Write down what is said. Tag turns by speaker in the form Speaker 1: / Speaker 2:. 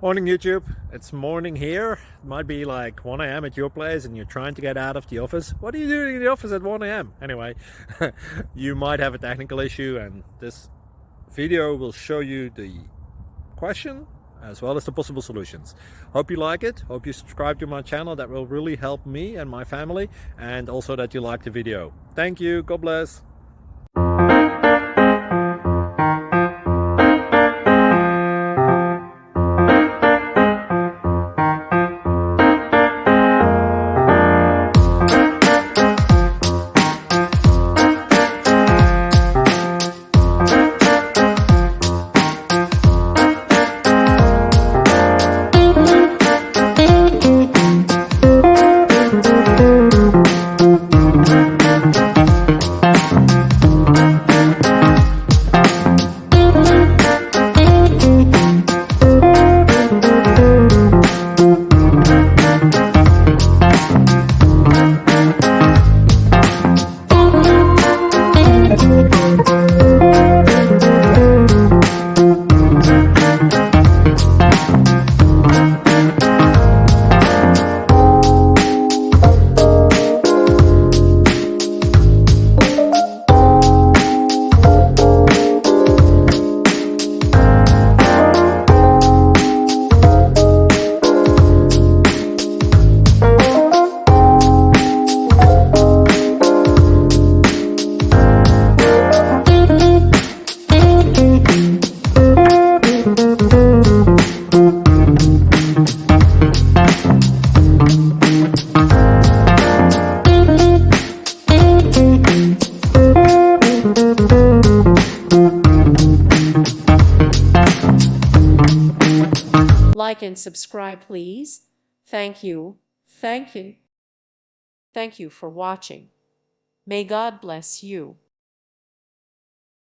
Speaker 1: Morning YouTube, it's morning here. It might be like 1 a.m. at your place and you're trying to get out of the office. What are you doing in the office at 1 a.m.? Anyway, you might have a technical issue and this video will show you the question as well as the possible solutions. Hope you like it, hope you subscribe to my channel. That will really help me and my family, and also that you like the video. Thank you, God bless.
Speaker 2: Like and subscribe, please. Thank you. Thank you. Thank you for watching. May God bless you.